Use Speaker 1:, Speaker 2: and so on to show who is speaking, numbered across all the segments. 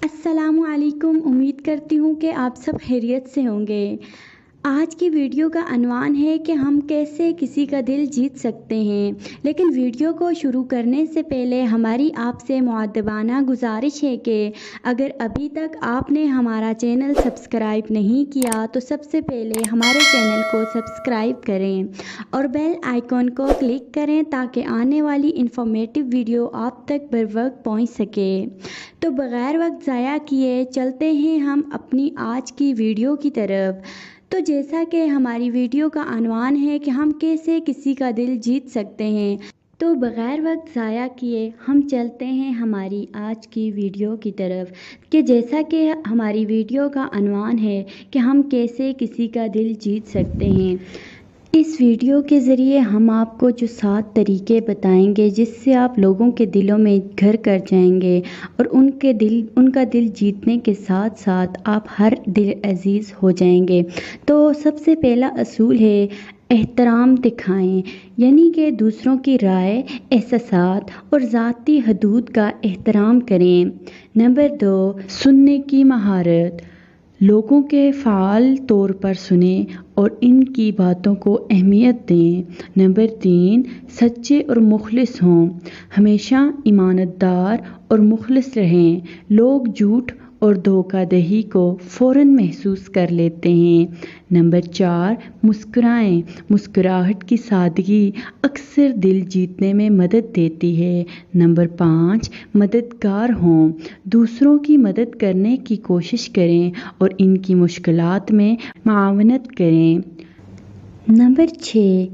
Speaker 1: अस्सलाम वालेकुम। उम्मीद करती हूँ कि आप सब खैरियत से होंगे। आज की वीडियो का अनवान है कि हम कैसे किसी का दिल जीत सकते हैं। लेकिन वीडियो को शुरू करने से पहले हमारी आपसे मुअद्दबाना गुजारिश है कि अगर अभी तक आपने हमारा चैनल सब्सक्राइब नहीं किया तो सबसे पहले हमारे चैनल को सब्सक्राइब करें और बेल आइकॉन को क्लिक करें ताकि आने वाली इंफॉर्मेटिव वीडियो आप तक बर वक्त पहुँच सके। तो बग़ैर वक्त ज़ाया किए चलते हैं हम अपनी आज की वीडियो की तरफ। तो जैसा कि हमारी वीडियो का अनवान है कि हम कैसे किसी का दिल जीत सकते हैं, तो बग़ैर वक्त ज़ाया किए हम चलते हैं हमारी आज की वीडियो की तरफ कि जैसा कि हमारी वीडियो का अनवान है कि हम कैसे किसी का दिल जीत सकते हैं। इस वीडियो के ज़रिए हम आपको जो 7 तरीके बताएंगे जिससे आप लोगों के दिलों में घर कर जाएंगे और उनका दिल जीतने के साथ साथ आप हर दिल अजीज़ हो जाएंगे। तो सबसे पहला असूल है एहतराम दिखाएं, यानी कि दूसरों की राय, एहसासात और ज़ाती हदूद का एहतराम करें। नंबर 2, सुनने की महारत, लोगों के फ़ाल तौर पर सुने और इनकी बातों को अहमियत दें। नंबर 3, सच्चे और मुखलिस हों, हमेशा ईमानदार और मुखलिस रहें। लोग झूठ और धोखाधड़ी को फ़ौरन महसूस कर लेते हैं। नंबर 4, मुस्कुराएं, मुस्कुराहट की सादगी अक्सर दिल जीतने में मदद देती है। नंबर 5, मददगार हों, दूसरों की मदद करने की कोशिश करें और इनकी मुश्किलात में मावनत करें। नंबर 6,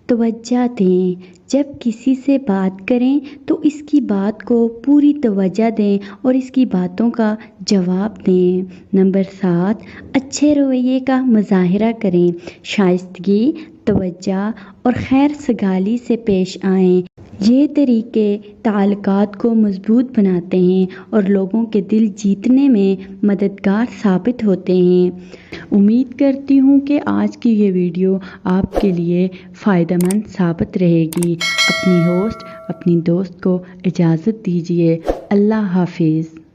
Speaker 1: तवज्जो दें, जब किसी से बात करें तो इसकी बात को पूरी तवज्जो दें और इसकी बातों का जवाब दें। नंबर 7, अच्छे रवैये का मुजाहरा करें, शाइस्तगी, तवज्जो और खैर सगाली से पेश आएं। ये तरीके ताल्लुकात को मजबूत बनाते हैं और लोगों के दिल जीतने में मददगार साबित होते हैं। उम्मीद करती हूँ कि आज की ये वीडियो आपके लिए फ़ायदेमंद साबित रहेगी। अपनी होस्ट अपनी दोस्त को इजाज़त दीजिए। अल्लाह हाफिज़।